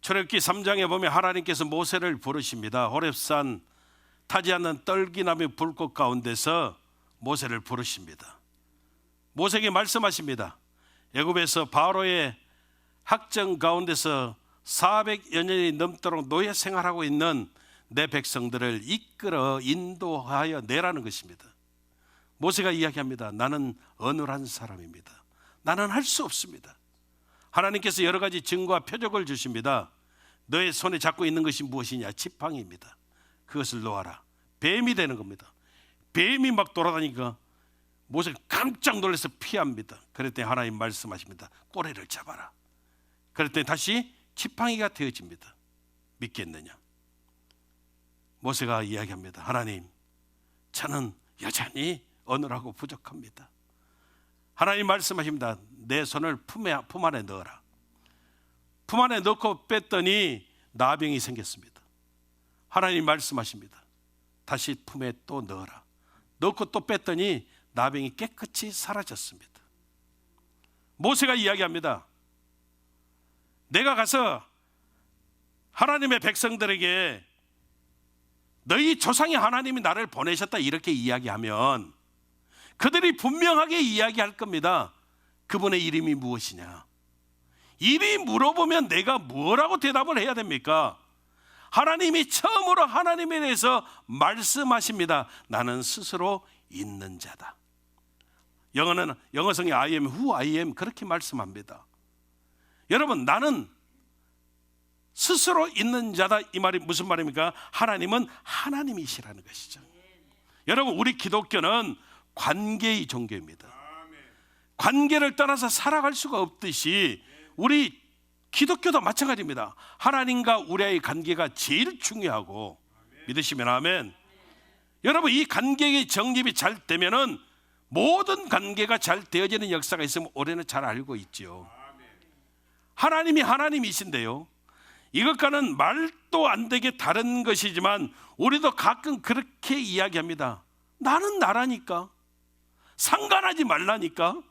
출애굽기 3장에 보면 하나님께서 모세를 부르십니다. 호렙산 타지 않는 떨기나무 불꽃 가운데서 모세를 부르십니다. 모세에게 말씀하십니다. 애굽에서 바로의 학정 가운데서 400여 년이 넘도록 노예 생활하고 있는 내 백성들을 이끌어 인도하여 내라는 것입니다. 모세가 이야기합니다. 나는 어눌한 사람입니다. 나는 할 수 없습니다. 하나님께서 여러 가지 증거와 표적을 주십니다. 너의 손에 잡고 있는 것이 무엇이냐? 지팡이입니다. 그것을 놓아라. 뱀이 되는 겁니다. 뱀이 막 돌아다니니까 모세가 깜짝 놀라서 피합니다. 그랬더니 하나님 말씀하십니다. 꼬리를 잡아라. 그랬더니 다시 지팡이가 되어집니다. 믿겠느냐? 모세가 이야기합니다. 하나님, 저는 여전히 어눌하고 부족합니다. 하나님 말씀하십니다. 내 손을 품 안에 넣어라. 품 안에 넣고 뺐더니 나병이 생겼습니다. 하나님 말씀하십니다. 다시 품에 또 넣어라. 넣고 또 뺐더니 나병이 깨끗이 사라졌습니다. 모세가 이야기합니다. 내가 가서 하나님의 백성들에게 너희 조상의 하나님이 나를 보내셨다 이렇게 이야기하면 그들이 분명하게 이야기할 겁니다. 그분의 이름이 무엇이냐? 이리 물어보면 내가 뭐라고 대답을 해야 됩니까? 하나님이 처음으로 하나님에 대해서 말씀하십니다. 나는 스스로 있는 자다. 영어성의 I am who I am 그렇게 말씀합니다. 여러분, 나는 스스로 있는 자다. 이 말이 무슨 말입니까? 하나님은 하나님이시라는 것이죠. 여러분, 우리 기독교는 관계의 종교입니다. 관계를 떠나서 살아갈 수가 없듯이 우리 기독교도 마찬가지입니다. 하나님과 우리의 관계가 제일 중요하고, 믿으시면 아멘. 여러분, 이 관계의 정립이 잘 되면은 모든 관계가 잘 되어지는 역사가 있으면 올해는 잘 알고 있죠. 하나님이 하나님이신데요, 이것과는 말도 안 되게 다른 것이지만 우리도 가끔 그렇게 이야기합니다. 나는 나라니까, 상관하지 말라니까.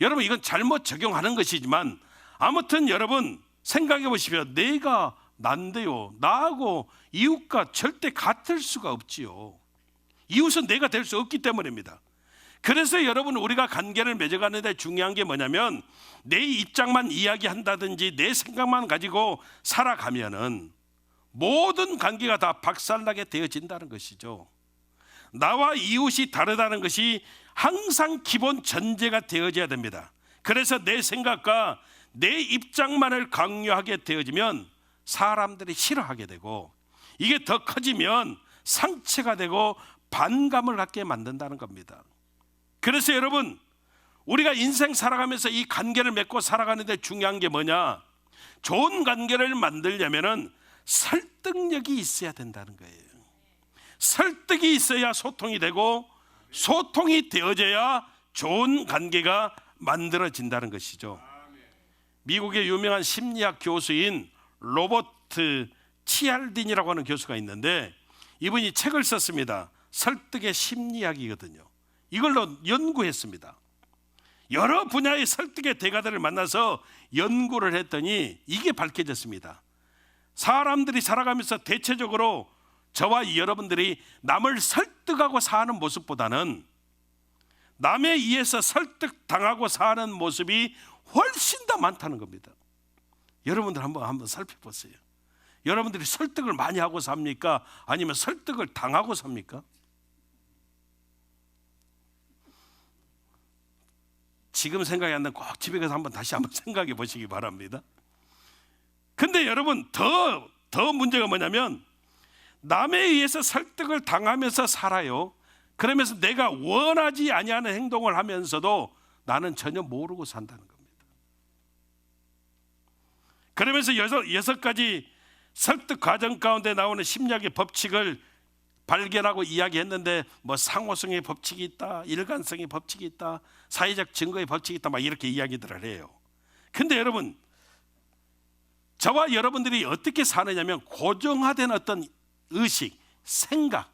여러분, 이건 잘못 적용하는 것이지만 아무튼 여러분 생각해 보십시오. 내가 난데요, 나하고 이웃과 절대 같을 수가 없지요. 이웃은 내가 될 수 없기 때문입니다. 그래서 여러분, 우리가 관계를 맺어가는 데 중요한 게 뭐냐면 내 입장만 이야기한다든지 내 생각만 가지고 살아가면은 모든 관계가 다 박살나게 되어진다는 것이죠. 나와 이웃이 다르다는 것이 항상 기본 전제가 되어져야 됩니다. 그래서 내 생각과 내 입장만을 강요하게 되어지면 사람들이 싫어하게 되고, 이게 더 커지면 상처가 되고 반감을 갖게 만든다는 겁니다. 그래서 여러분, 우리가 인생 살아가면서 이 관계를 맺고 살아가는데 중요한 게 뭐냐? 좋은 관계를 만들려면은 설득력이 있어야 된다는 거예요. 설득이 있어야 소통이 되고, 소통이 되어져야 좋은 관계가 만들어진다는 것이죠. 미국의 유명한 심리학 교수인 로버트 치알딘이라고 하는 교수가 있는데, 이분이 책을 썼습니다. 설득의 심리학이거든요. 이걸로 연구했습니다. 여러 분야의 설득의 대가들을 만나서 연구를 했더니 이게 밝혀졌습니다. 사람들이 살아가면서 대체적으로 저와 여러분들이 남을 설득하고 사는 모습보다는 남에 의해서 설득당하고 사는 모습이 훨씬 더 많다는 겁니다. 여러분들 한번 살펴보세요. 여러분들이 설득을 많이 하고 삽니까? 아니면 설득을 당하고 삽니까? 지금 생각이 안 나면 꼭 집에 가서 다시 한번 생각해 보시기 바랍니다. 근데 여러분, 더 문제가 뭐냐면 남에 의해서 설득을 당하면서 살아요. 그러면서 내가 원하지 아니하는 행동을 하면서도 나는 전혀 모르고 산다는 겁니다. 그러면서 여섯 가지 설득 과정 가운데 나오는 심리학의 법칙을 발견하고 이야기했는데, 뭐 상호성의 법칙이 있다, 일관성의 법칙이 있다, 사회적 증거의 법칙이 있다, 막 이렇게 이야기들을 해요. 근데 여러분, 저와 여러분들이 어떻게 사느냐면 고정화된 어떤 의식, 생각,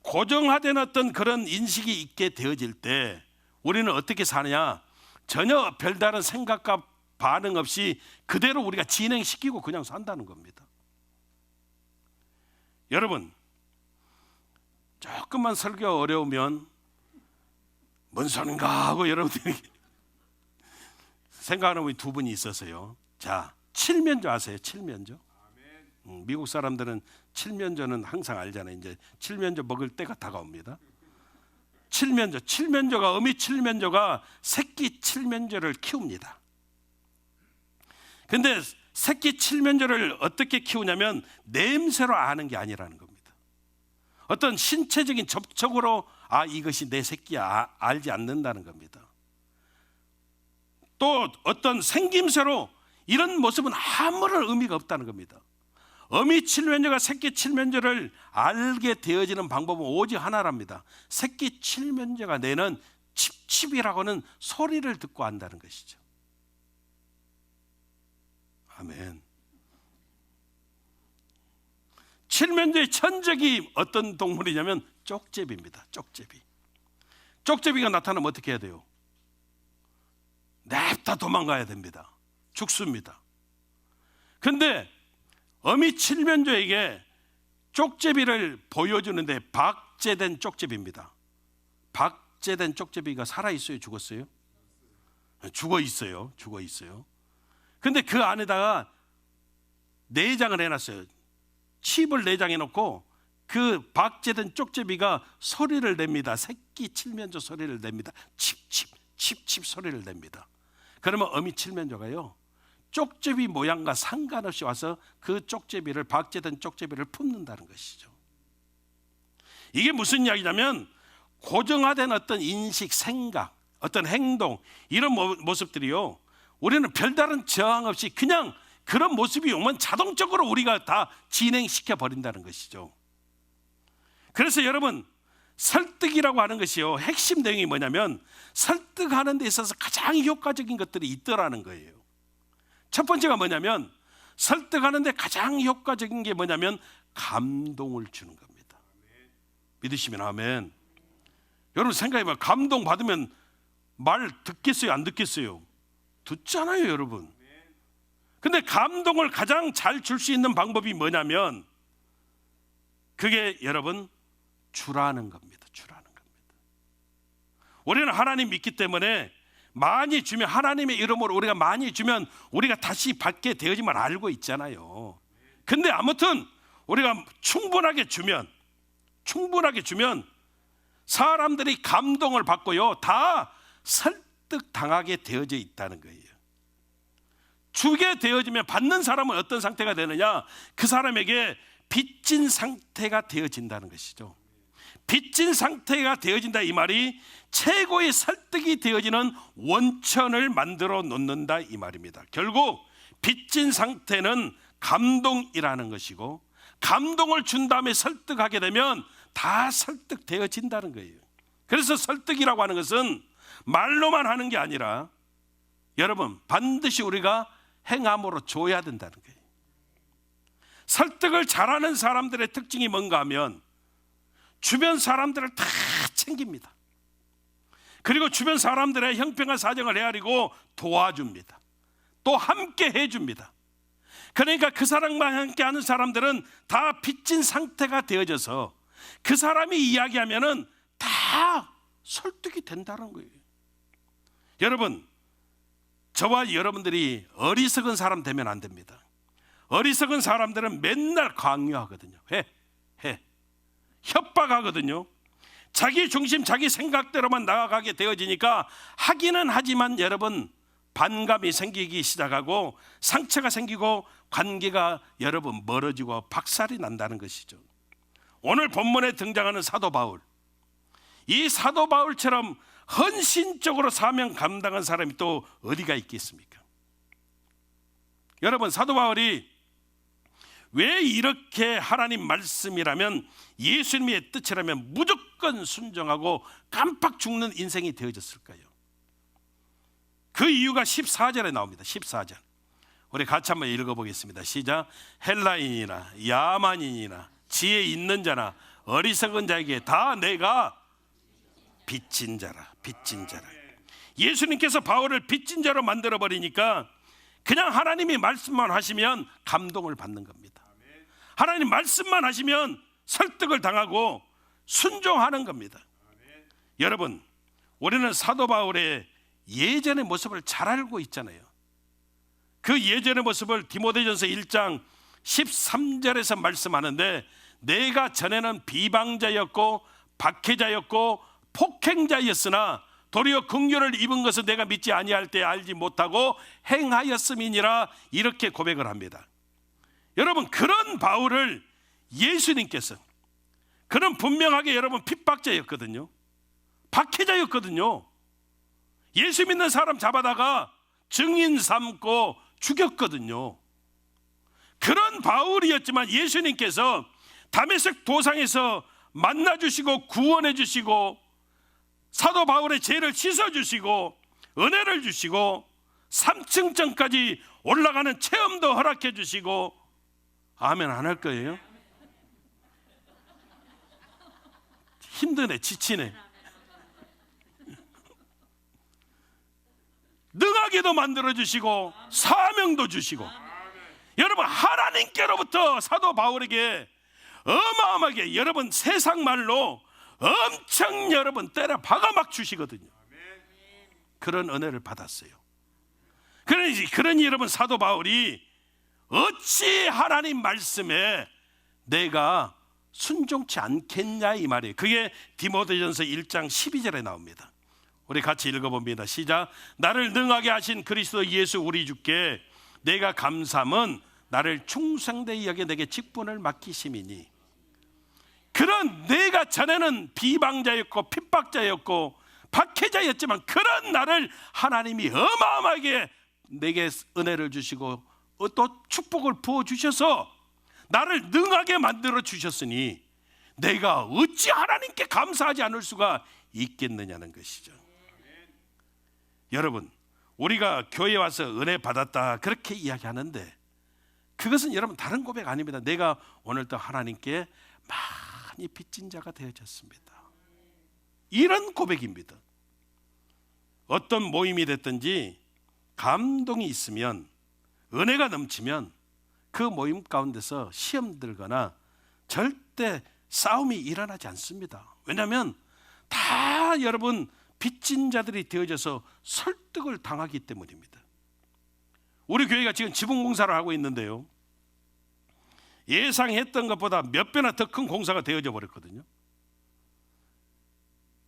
고정화된 어떤 그런 인식이 있게 되어질 때 우리는 어떻게 사느냐? 전혀 별다른 생각과 반응 없이 그대로 우리가 진행시키고 그냥 산다는 겁니다. 여러분, 조금만 설교가 어려우면 뭔 소린가 하고 여러분들이 생각하는 분이 두 분이 있어서요. 자, 칠면조 아세요? 칠면조? 미국 사람들은 칠면조는 항상 알잖아요. 이제 칠면조 먹을 때가 다가옵니다. 칠면조가 어미 칠면조가 새끼 칠면조를 키웁니다. 근데 새끼 칠면조를 어떻게 키우냐면 냄새로 아는 게 아니라는 겁니다. 어떤 신체적인 접촉으로 이것이 내 새끼야 알지 않는다는 겁니다. 또 어떤 생김새로 이런 모습은 아무런 의미가 없다는 겁니다. 어미 칠면조가 새끼 칠면조를 알게 되어지는 방법은 오직 하나랍니다. 새끼 칠면조가 내는 칩칩이라고는 소리를 듣고 안다는 것이죠. 아멘. 칠면조의 천적이 어떤 동물이냐면 쪽제비입니다. 쪽제비가 나타나면 어떻게 해야 돼요? 냅다 도망가야 됩니다. 죽습니다. 근데 어미 칠면조에게 쪽제비를 보여주는데 박제된 쪽제비입니다. 박제된 쪽제비가 살아있어요? 죽었어요? 죽어 있어요. 근데 그 안에다가 내장을 해놨어요. 칩을 내장해 놓고 그 박제된 쪽제비가 소리를 냅니다. 새끼 칠면조 소리를 냅니다. 칩 소리를 냅니다. 그러면 어미 칠면조가요, 쪽제비 모양과 상관없이 와서 그 쪽제비를, 박제된 쪽제비를 품는다는 것이죠. 이게 무슨 이야기냐면 고정화된 어떤 인식, 생각, 어떤 행동, 이런 모습들이요, 우리는 별다른 저항 없이 그냥 그런 모습이 오면 자동적으로 우리가 다 진행시켜 버린다는 것이죠. 그래서 여러분, 설득이라고 하는 것이요, 핵심 내용이 뭐냐면 설득하는 데 있어서 가장 효과적인 것들이 있더라는 거예요. 첫 번째가 뭐냐면, 설득하는 데 가장 효과적인 게 뭐냐면 감동을 주는 겁니다. 믿으시면 아멘. 여러분 생각해봐. 감동 받으면 말 듣겠어요? 안 듣겠어요? 듣잖아요, 여러분. 근데 감동을 가장 잘 줄 수 있는 방법이 뭐냐면 그게 여러분 주라는 겁니다. 우리는 하나님 믿기 때문에 많이 주면, 하나님의 이름으로 우리가 많이 주면 우리가 다시 받게 되어지만 알고 있잖아요. 근데 아무튼 우리가 충분하게 주면 사람들이 감동을 받고요, 다 설득당하게 되어져 있다는 거예요. 주게 되어지면 받는 사람은 어떤 상태가 되느냐, 그 사람에게 빚진 상태가 되어진다는 것이죠. 빚진 상태가 되어진다, 이 말이 최고의 설득이 되어지는 원천을 만들어 놓는다, 이 말입니다. 결국 빚진 상태는 감동이라는 것이고, 감동을 준 다음에 설득하게 되면 다 설득되어진다는 거예요. 그래서 설득이라고 하는 것은 말로만 하는 게 아니라 여러분 반드시 우리가 행함으로 줘야 된다는 거예요. 설득을 잘하는 사람들의 특징이 뭔가 하면 주변 사람들을 다 챙깁니다. 그리고 주변 사람들의 형편과 사정을 헤아리고 도와줍니다. 또 함께 해줍니다. 그러니까 그 사람과 함께 하는 사람들은 다 빚진 상태가 되어져서 그 사람이 이야기하면은 다 설득이 된다는 거예요. 여러분, 저와 여러분들이 어리석은 사람 되면 안 됩니다. 어리석은 사람들은 맨날 강요하거든요. 해 협박하거든요. 자기 중심, 자기 생각대로만 나아가게 되어지니까 하기는 하지만 여러분 반감이 생기기 시작하고 상처가 생기고 관계가 여러분 멀어지고 박살이 난다는 것이죠. 오늘 본문에 등장하는 사도 바울, 이 사도 바울처럼 헌신적으로 사명 감당한 사람이 또 어디가 있겠습니까? 여러분, 사도 바울이 왜 이렇게 하나님 말씀이라면, 예수님의 뜻이라면 무조건 순종하고 깜빡 죽는 인생이 되어졌을까요? 그 이유가 14절에 나옵니다. 14절 우리 같이 한번 읽어보겠습니다. 시작. 헬라인이나 야만인이나 지혜 있는 자나 어리석은 자에게 다 내가 빚진 자라. 예수님께서 바울을 빚진 자로 만들어버리니까 그냥 하나님이 말씀만 하시면 감동을 받는 겁니다. 하나님 말씀만 하시면 설득을 당하고 순종하는 겁니다. 여러분, 우리는 사도 바울의 예전의 모습을 잘 알고 있잖아요. 그 예전의 모습을 디모데전서 1장 13절에서 말씀하는데, 내가 전에는 비방자였고 박해자였고 폭행자였으나 도리어 긍휼을 입은 것은 내가 믿지 아니할 때 알지 못하고 행하였음이니라, 이렇게 고백을 합니다. 여러분, 그런 바울을 예수님께서, 그는 분명하게 여러분 핍박자였거든요. 박해자였거든요. 예수 믿는 사람 잡아다가 증인 삼고 죽였거든요. 그런 바울이었지만 예수님께서 다메섹 도상에서 만나주시고 구원해 주시고 사도 바울의 죄를 씻어주시고 은혜를 주시고 3층전까지 올라가는 체험도 허락해 주시고, 아멘 안 할 거예요? 힘드네, 지치네. 능하게도 만들어주시고 사명도 주시고, 여러분 하나님께로부터 사도 바울에게 어마어마하게, 여러분 세상 말로 엄청 여러분 때려 박아 막 주시거든요. 그런 은혜를 받았어요. 그러니 여러분 사도 바울이 어찌 하나님 말씀에 내가 순종치 않겠냐 이 말이에요. 그게 디모데전서 1장 12절에 나옵니다. 우리 같이 읽어봅니다. 시작. 나를 능하게 하신 그리스도 예수 우리 주께 내가 감사함은 나를 충성되이 여겨 내게 직분을 맡기심이니. 그런 내가 전에는 비방자였고 핍박자였고 박해자였지만 그런 나를 하나님이 어마어마하게 내게 은혜를 주시고 또 축복을 부어주셔서 나를 능하게 만들어 주셨으니 내가 어찌 하나님께 감사하지 않을 수가 있겠느냐는 것이죠. 여러분, 우리가 교회에 와서 은혜 받았다 그렇게 이야기하는데 그것은 여러분 다른 고백 아닙니다. 내가 오늘도 하나님께 많이 빚진 자가 되어졌습니다. 이런 고백입니다. 어떤 모임이 됐든지 감동이 있으면, 은혜가 넘치면 그 모임 가운데서 시험 들거나 절대 싸움이 일어나지 않습니다. 왜냐하면 다 여러분 빚진 자들이 되어져서 설득을 당하기 때문입니다. 우리 교회가 지금 지붕공사를 하고 있는데요, 예상했던 것보다 몇 배나 더 큰 공사가 되어져 버렸거든요.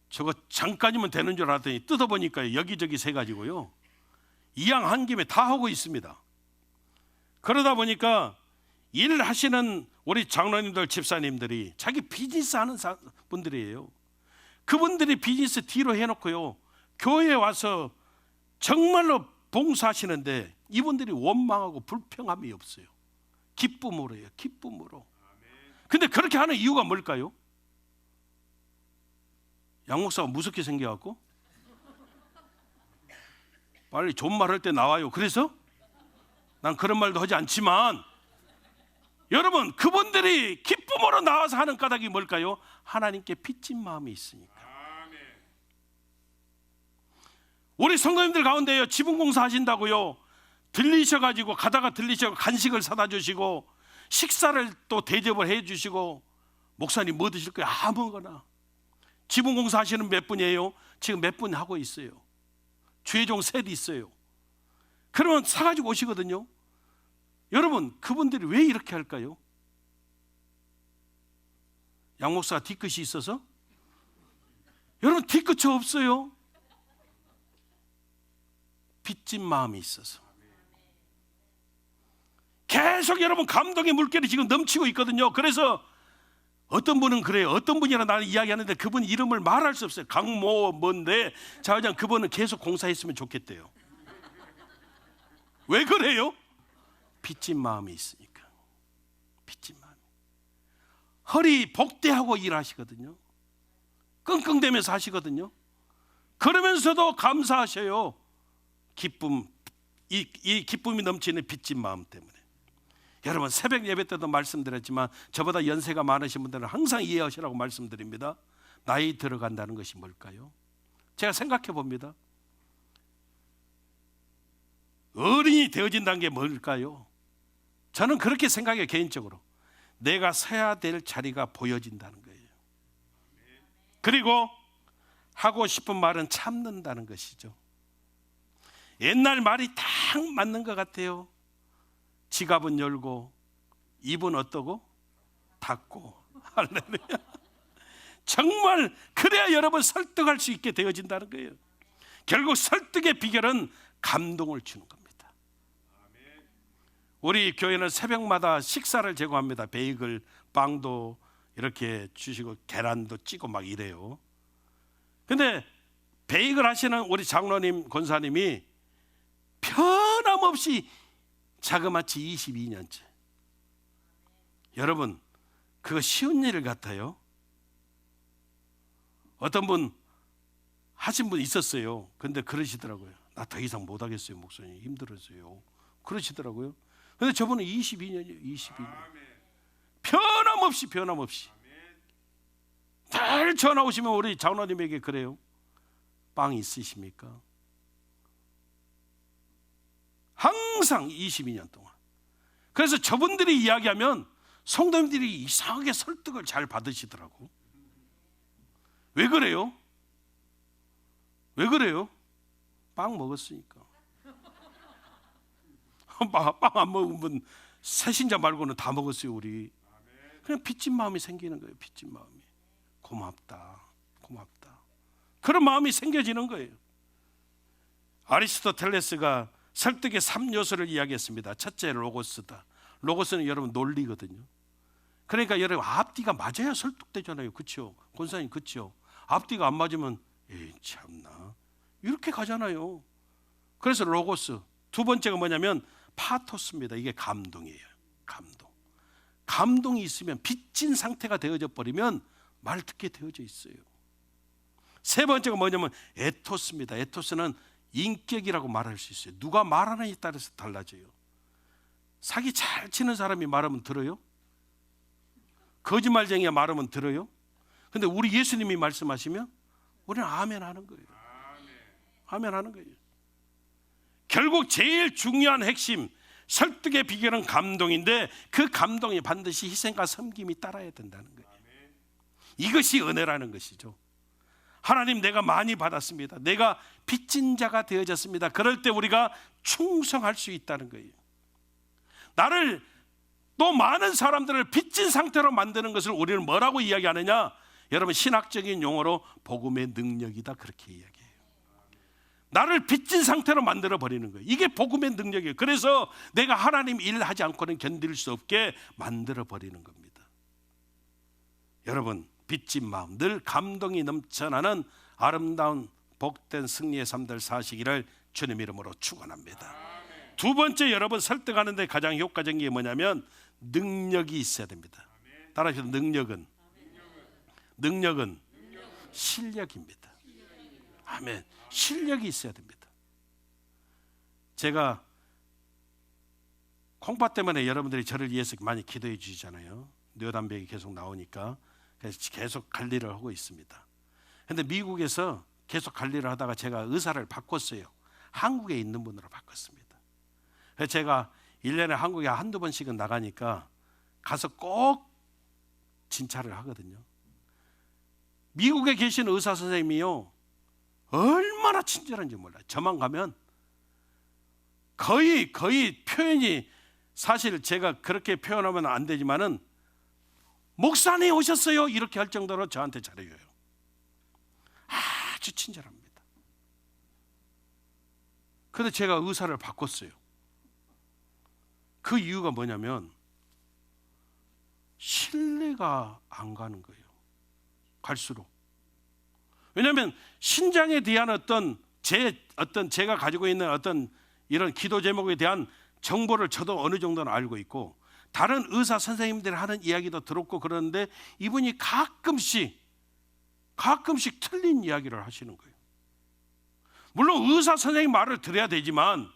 저거 잠깐이면 되는 줄 알았더니 뜯어보니까 여기저기 새 가지고요, 이왕 한 김에 다 하고 있습니다. 그러다 보니까 일하시는 우리 장로님들, 집사님들이 자기 비즈니스 하는 분들이에요. 그분들이 비즈니스 뒤로 해놓고요, 교회에 와서 정말로 봉사하시는데 이분들이 원망하고 불평함이 없어요. 기쁨으로 해요, 기쁨으로. 근데 그렇게 하는 이유가 뭘까요? 양 목사가 무섭게 생겨갖고 빨리 좋은 말 할 때 나와요. 그래서 난 그런 말도 하지 않지만, 여러분 그분들이 기쁨으로 나와서 하는 까닭이 뭘까요? 하나님께 빚진 마음이 있으니까. 우리 성도님들 가운데요, 지붕공사 하신다고요 들리셔가지고 가다가 들리셔서 간식을 사다 주시고 식사를 또 대접을 해 주시고, 목사님 뭐 드실 거예요? 아무거나. 지붕공사 하시는 몇 분이에요? 지금 몇 분 하고 있어요. 주의종 셋 있어요. 그러면 사가지고 오시거든요. 여러분 그분들이 왜 이렇게 할까요? 양 목사가 뒤끝이 있어서? 여러분 뒤끝이 없어요. 빚진 마음이 있어서. 계속 여러분 감동의 물결이 지금 넘치고 있거든요. 그래서 어떤 분은 그래요. 어떤 분이랑 나는 이야기하는데 그분 이름을 말할 수 없어요. 강모 뭔데 자회장 그분은 계속 공사했으면 좋겠대요. 왜 그래요? 빚진 마음이 있으니까. 빚진 마음. 허리 복대하고 일하시거든요. 끙끙대면서 하시거든요. 그러면서도 감사하셔요. 기쁨, 이 기쁨이 넘치는 빚진 마음 때문에. 여러분 새벽 예배 때도 말씀드렸지만 저보다 연세가 많으신 분들은 항상 이해하시라고 말씀드립니다. 나이 들어간다는 것이 뭘까요? 제가 생각해 봅니다. 어른이 되어진다는 게 뭘까요? 저는 그렇게 생각해요. 개인적으로 내가 서야 될 자리가 보여진다는 거예요. 그리고 하고 싶은 말은 참는다는 것이죠. 옛날 말이 딱 맞는 것 같아요. 지갑은 열고 입은 어떠고 닫고. 할렐루야. 정말 그래야 여러분 설득할 수 있게 되어진다는 거예요. 결국 설득의 비결은 감동을 주는 겁니다. 우리 교회는 새벽마다 식사를 제공합니다. 베이글, 빵도 이렇게 주시고 계란도 찌고 막 이래요. 근데 베이글 하시는 우리 장로님, 권사님이 변함없이 자그마치 22년째. 여러분, 그거 쉬운 일 같아요? 어떤 분 하신 분 있었어요. 근데 그러시더라고요. 나 더 이상 못 하겠어요, 목사님. 힘들었어요. 그러시더라고요. 근데 저분은 22년이에요. 22년. 변함없이 늘 전화 오시면 우리 장로님에게 그래요. 빵 있으십니까? 항상 22년 동안. 그래서 저분들이 이야기하면 성도님들이 이상하게 설득을 잘 받으시더라고. 왜 그래요? 왜 그래요? 빵 먹었으니까. 빵 안 먹으면 새신자 말고는 다 먹었어요, 우리. 그냥 빚진 마음이 생기는 거예요. 빚진 마음이. 고맙다. 그런 마음이 생겨지는 거예요. 아리스토텔레스가 설득의 3요소를 이야기했습니다. 첫째, 로고스다. 로고스는 여러분 논리거든요. 그러니까 여러분 앞뒤가 맞아야 설득되잖아요. 그렇죠? 권사님, 그렇죠? 앞뒤가 안 맞으면 에이 참나 이렇게 가잖아요. 그래서 로고스. 두 번째가 뭐냐면 파토스입니다. 이게 감동이에요. 감동이 있으면 빚진 상태가 되어져 버리면 말 듣게 되어져 있어요. 세 번째가 뭐냐면 에토스입니다. 에토스는 인격이라고 말할 수 있어요. 누가 말하느냐에 따라서 달라져요. 사기 잘 치는 사람이 말하면 들어요? 거짓말쟁이가 말하면 들어요? 근데 우리 예수님이 말씀하시면 우리는 아멘 하는 거예요. 아멘 하는 거예요. 결국 제일 중요한 핵심, 설득의 비결은 감동인데 그 감동이 반드시 희생과 섬김이 따라야 된다는 거예요. 이것이 은혜라는 것이죠. 하나님, 내가 많이 받았습니다. 내가 빚진 자가 되어졌습니다. 그럴 때 우리가 충성할 수 있다는 거예요. 나를 또 많은 사람들을 빚진 상태로 만드는 것을 우리는 뭐라고 이야기하느냐? 여러분 신학적인 용어로 복음의 능력이다, 그렇게 이야기해요. 나를 빚진 상태로 만들어 버리는 거예요. 이게 복음의 능력이에요. 그래서 내가 하나님 일하지 않고는 견딜 수 없게 만들어 버리는 겁니다. 여러분, 빚진 마음, 늘 감동이 넘쳐나는 아름다운 복된 승리의 삶들 사시기를 주님 이름으로 축원합니다. 두 번째, 여러분 설득하는 데 가장 효과적인 게 뭐냐면 능력이 있어야 됩니다. 따라하셔서 능력은 실력입니다. 아멘. 실력이 있어야 됩니다. 제가 콩팥 때문에 여러분들이 저를 위해서 많이 기도해 주시잖아요. 뇌단백이 계속 나오니까 그래서 계속 관리를 하고 있습니다. 그런데 미국에서 계속 관리를 하다가 제가 의사를 바꿨어요. 한국에 있는 분으로 바꿨습니다. 그래서 제가 1년에 한국에 한두 번씩은 나가니까 가서 꼭 진찰을 하거든요. 미국에 계신 의사 선생님이요, 얼마나 친절한지 몰라요. 저만 가면 거의 표현이, 사실 제가 그렇게 표현하면 안 되지만은 목사님 오셨어요 이렇게 할 정도로 저한테 잘해줘요. 아주 친절합니다. 그런데 제가 의사를 바꿨어요. 그 이유가 뭐냐면 신뢰가 안 가는 거예요. 갈수록. 왜냐하면 신장에 대한 제가 가지고 있는 어떤 이런 기도 제목에 대한 정보를 저도 어느 정도는 알고 있고 다른 의사 선생님들이 하는 이야기도 들었고 그러는데 이분이 가끔씩 틀린 이야기를 하시는 거예요. 물론 의사 선생님 말을 들어야 되지만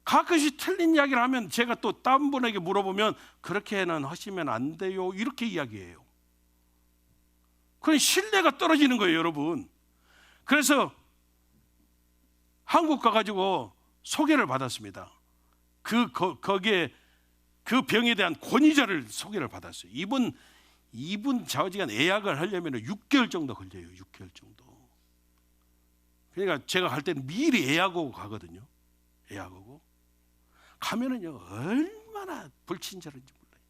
가끔씩 틀린 이야기를 하면 제가 또 다른 분에게 물어보면 그렇게는 하시면 안 돼요 이렇게 이야기해요. 그럼 신뢰가 떨어지는 거예요, 여러분. 그래서 한국 가가지고 소개를 받았습니다. 거기에 그 병에 대한 권위자를 소개를 받았어요. 이분 좌우지간 예약을 하려면 6개월 정도 걸려요. 6개월 정도. 그러니까 제가 갈 때는 미리 예약하고 가거든요. 예약하고 가면은요 얼마나 불친절한지 몰라요.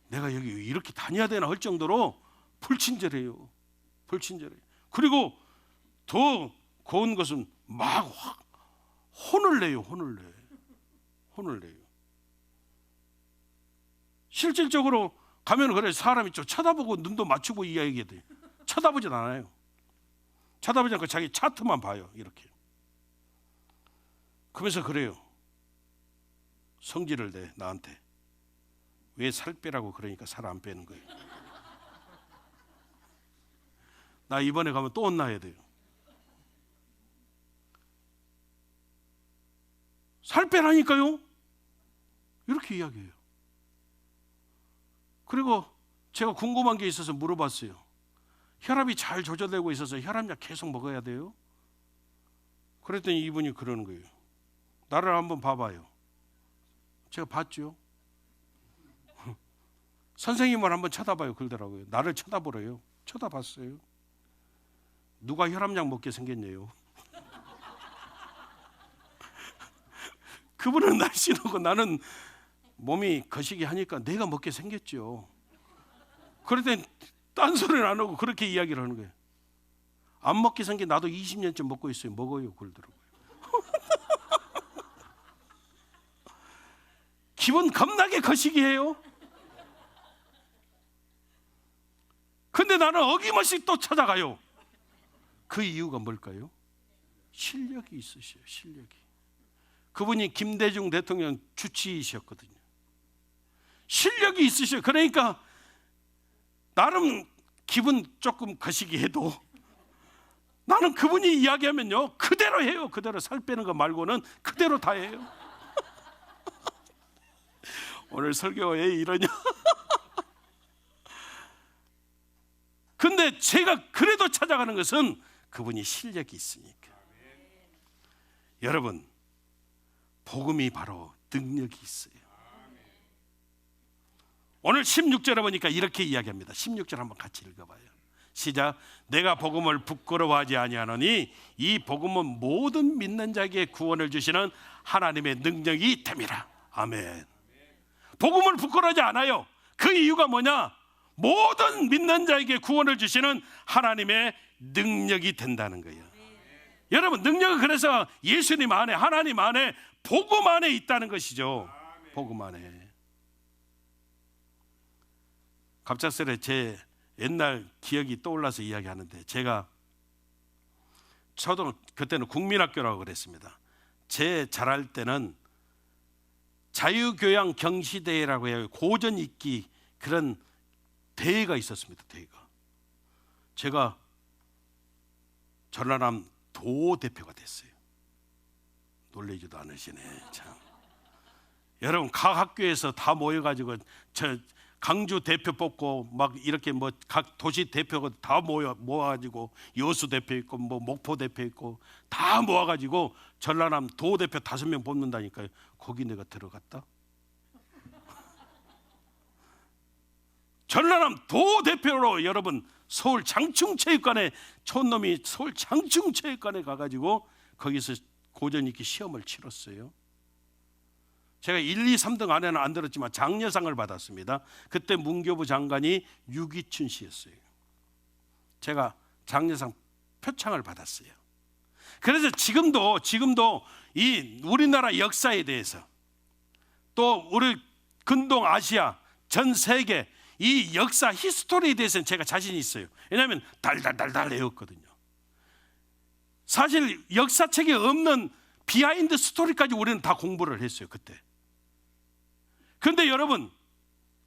내가 여기 이렇게 다녀야 되나 할 정도로 불친절해요. 불친절해요. 그리고 더 고운 것은 막 혼을 내요. 혼을 내요. 실질적으로 가면 그래 사람이 좀 쳐다보고 눈도 맞추고 이야기해야 돼요. 쳐다보진 않아요. 쳐다보지 않고 자기 차트만 봐요. 이렇게. 그러면서 그래요. 성질을 내 나한테. 왜 살 빼라고 그러니까 살 안 빼는 거예요. 나 이번에 가면 또 혼나야 돼요. 살 빼라니까요. 이렇게 이야기해요. 그리고 제가 궁금한 게 있어서 물어봤어요. 혈압이 잘 조절되고 있어서 혈압약 계속 먹어야 돼요? 그랬더니 이분이 그러는 거예요. 나를 한번 봐봐요. 제가 봤죠. 선생님을 한번 쳐다봐요. 그러더라고요. 나를 쳐다보래요. 쳐다봤어요. 누가 혈압약 먹게 생겼네요. 그분은 날씬하고 나는 몸이 거시기 하니까 내가 먹게 생겼죠. 그랬더니 딴소리는 안 하고 그렇게 이야기를 하는 거예요. 안 먹게 생긴 나도 20년째 먹고 있어요. 먹어요. 그러더라고요. 기분 겁나게 거시기해요. 근데 나는 어김없이 또 찾아가요. 그 이유가 뭘까요? 실력이 있으셔요. 실력이. 그분이 김대중 대통령 주치의셨거든요. 실력이 있으셔요. 그러니까 나름 기분 조금 거시기해도 나는 그분이 이야기하면요 그대로 해요. 그대로 살 빼는 거 말고는 그대로 다 해요. 오늘 설교 왜 이러냐. 근데 제가 그래도 찾아가는 것은 그분이 실력이 있으니까. 여러분, 복음이 바로 능력이 있어요. 오늘 16절에 보니까 이렇게 이야기합니다. 16절 한번 같이 읽어봐요. 시작. 내가 복음을 부끄러워하지 아니하노니 이 복음은 모든 믿는 자에게 구원을 주시는 하나님의 능력이 됨이라. 아멘. 복음을 부끄러워하지 않아요. 그 이유가 뭐냐? 모든 믿는 자에게 구원을 주시는 하나님의 능력이 된다는 거예요. 여러분, 능력은 그래서 예수님 안에, 하나님 안에, 복음 안에 있다는 것이죠. 복음 안에. 갑작스레 제 옛날 기억이 떠올라서 이야기하는데, 제가 그때는 국민학교라고 그랬습니다. 제 자랄 때는 자유교양 경시대회라고 해요. 고전 읽기 그런 대회가 있었습니다. 대회가. 제가 전라남 도 대표가 됐어요. 놀라지도 않으시네. 참. 여러분, 각 학교에서 다 모여가지고 저 강주 대표 뽑고 막 이렇게 뭐 각 도시 대표가 다 모아가지고 여수 대표 있고 뭐 목포 대표 있고 다 모아가지고 전라남 도 대표 5명 뽑는다니까요. 거기 내가 들어갔다. 전라남 도 대표로 여러분 서울 장충체육관에 촌놈이 서울 장충체육관에 가가지고 거기서 고전 읽기 시험을 치렀어요. 제가 1, 2, 3등 안에는 안 들었지만 장려상을 받았습니다. 그때 문교부 장관이 유기춘 씨였어요. 제가 장려상 표창을 받았어요. 그래서 지금도 이 우리나라 역사에 대해서 또 우리 근동 아시아 전 세계 이 역사 히스토리에 대해서는 제가 자신이 있어요. 왜냐하면 달달달달 외웠거든요. 사실 역사책에 없는 비하인드 스토리까지 우리는 다 공부를 했어요. 그때. 그런데 여러분,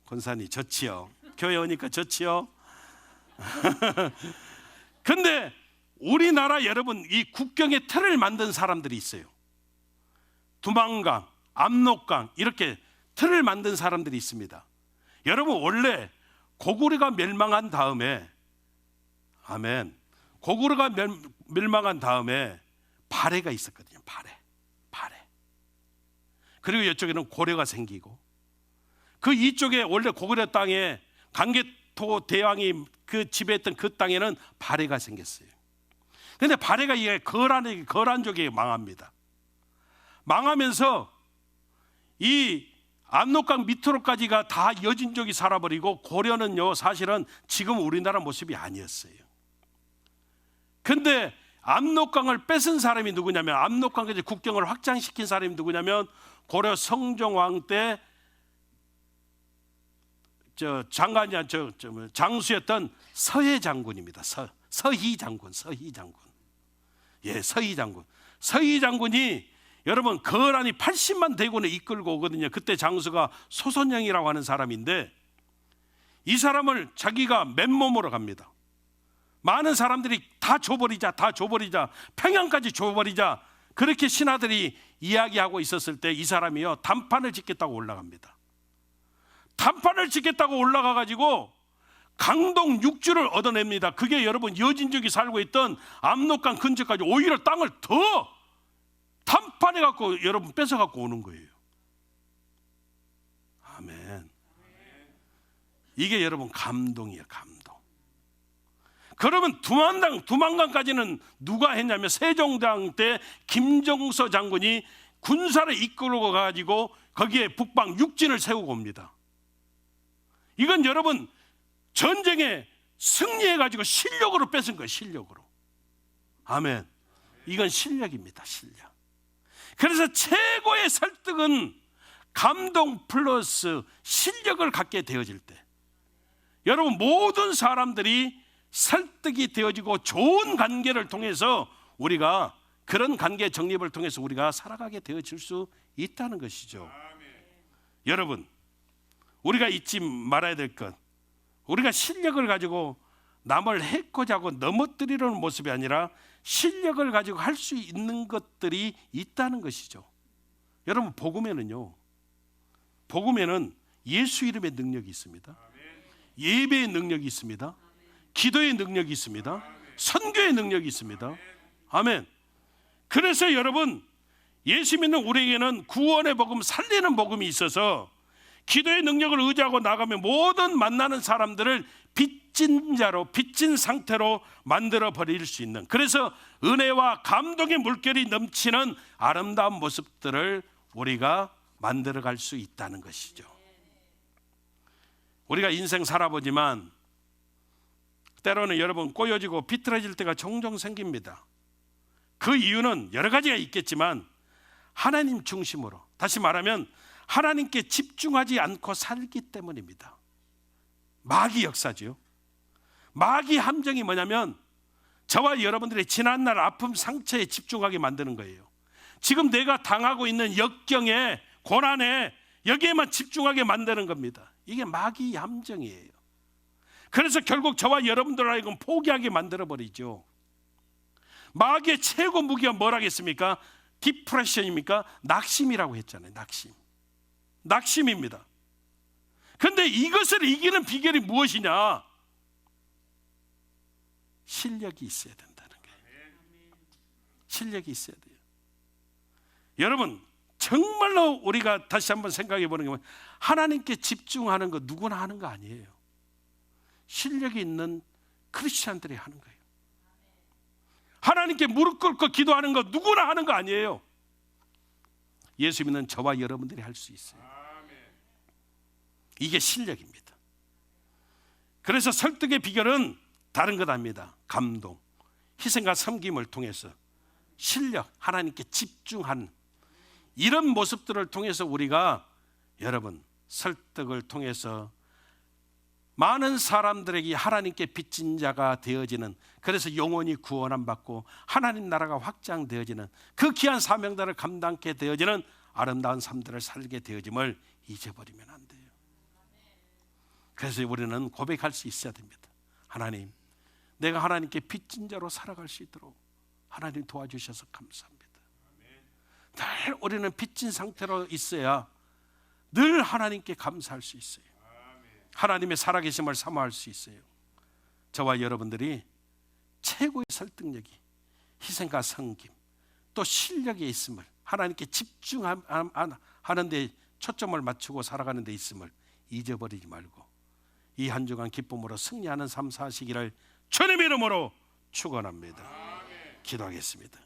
권사님 좋지요. 교회 오니까 좋지요. 근데 우리나라 여러분 이 국경의 틀을 만든 사람들이 있어요. 두만강, 압록강 이렇게 틀을 만든 사람들이 있습니다. 여러분, 원래 고구려가 멸망한 다음에, 아멘, 고구려가 멸망한 다음에 발해가 있었거든요. 발해. 그리고 이쪽에는 고려가 생기고, 그 이쪽에 원래 고구려 땅에 강개토 대왕이 그 지배했던 그 땅에는 발해가 생겼어요. 그런데 발해가 이게 거란족이 망합니다. 망하면서 이 압록강 밑으로까지가 다 여진족이 살아버리고, 고려는요 사실은 지금 우리나라 모습이 아니었어요. 근데 압록강을 뺏은 사람이 누구냐면, 압록강까지 국경을 확장시킨 사람이 누구냐면 고려 성종왕 때 장수였던 서해 장군입니다. 서희 장군. 예, 서희 장군. 서희 장군이 여러분 거란이 80만 대군을 이끌고 오거든요. 그때 장수가 소선영이라고 하는 사람인데, 이 사람을 자기가 맨몸으로 갑니다. 많은 사람들이 다 줘버리자, 평양까지 줘버리자, 그렇게 신하들이 이야기하고 있었을 때 이 사람이요 단판을 짓겠다고 올라갑니다. 단판을 짓겠다고 올라가가지고 강동 6주를 얻어냅니다. 그게 여러분 여진족이 살고 있던 압록강 근처까지 오히려 땅을 더 단판해갖고 여러분 뺏어갖고 오는 거예요. 아멘. 이게 여러분 감동이에요, 감동. 그러면 두만강까지는 누가 했냐면 세종대왕 때 김정서 장군이 군사를 이끌고 가지고 거기에 북방 육진을 세우고 옵니다. 이건 여러분 전쟁에 승리해가지고 실력으로 뺏은 거예요, 실력으로. 아멘. 이건 실력입니다, 실력. 그래서 최고의 설득은 감동 플러스 실력을 갖게 되어질 때, 여러분 모든 사람들이 설득이 되어지고 좋은 관계를 통해서 우리가 그런 관계 정립을 통해서 우리가 살아가게 되어질 수 있다는 것이죠. 여러분, 우리가 잊지 말아야 될 것, 우리가 실력을 가지고 남을 해코지하고 넘어뜨리려는 모습이 아니라 실력을 가지고 할 수 있는 것들이 있다는 것이죠. 여러분, 복음에는 예수 이름의 능력이 있습니다. 예배의 능력이 있습니다. 기도의 능력이 있습니다. 선교의 능력이 있습니다. 아멘. 그래서 여러분, 예수 믿는 우리에게는 구원의 복음, 살리는 복음이 있어서 기도의 능력을 의지하고 나가면 모든 만나는 사람들을 빚진 자로, 빚진 상태로 만들어 버릴 수 있는, 그래서 은혜와 감동의 물결이 넘치는 아름다운 모습들을 우리가 만들어 갈 수 있다는 것이죠. 우리가 인생 살아보지만 때로는 여러분 꼬여지고 비틀어질 때가 종종 생깁니다. 그 이유는 여러 가지가 있겠지만 하나님 중심으로, 다시 말하면 하나님께 집중하지 않고 살기 때문입니다. 마귀 역사죠. 마귀 함정이 뭐냐면 저와 여러분들의 지난날 아픔 상처에 집중하게 만드는 거예요. 지금 내가 당하고 있는 역경에, 고난에, 여기에만 집중하게 만드는 겁니다. 이게 마귀 함정이에요. 그래서 결국 저와 여러분들 하여금 포기하게 만들어버리죠. 마귀의 최고 무기가 뭐라겠습니까? 디프레션입니까? 낙심이라고 했잖아요. 낙심입니다. 그런데 이것을 이기는 비결이 무엇이냐? 실력이 있어야 된다는 거예요. 실력이 있어야 돼요. 여러분, 정말로 우리가 다시 한번 생각해 보는 게, 하나님께 집중하는 거 누구나 하는 거 아니에요. 실력이 있는 크리스찬들이 하는 거예요. 하나님께 무릎 꿇고 기도하는 거 누구나 하는 거 아니에요. 예수 믿는 저와 여러분들이 할 수 있어요. 이게 실력입니다. 그래서 설득의 비결은 다른 것 아닙니다. 감동, 희생과 섬김을 통해서 실력, 하나님께 집중한 이런 모습들을 통해서 우리가 여러분 설득을 통해서 많은 사람들에게 하나님께 빚진 자가 되어지는, 그래서 영원히 구원함 받고 하나님 나라가 확장되어지는 그 귀한 사명들을 감당케 되어지는 아름다운 삶들을 살게 되어짐을 잊어버리면 안 돼요. 그래서 우리는 고백할 수 있어야 됩니다. 하나님, 내가 하나님께 빚진 자로 살아갈 수 있도록 하나님 도와주셔서 감사합니다. 늘 우리는 빚진 상태로 있어야 늘 하나님께 감사할 수 있어요. 하나님의 살아계심을 사모할 수 있어요. 저와 여러분들이 최고의 설득력이 희생과 섬김, 또 실력에 있음을, 하나님께 집중하는 데 초점을 맞추고 살아가는 데 있음을 잊어버리지 말고 이 한 주간 기쁨으로 승리하는 삶 사시기를 주님의 이름으로 축원합니다. 기도하겠습니다.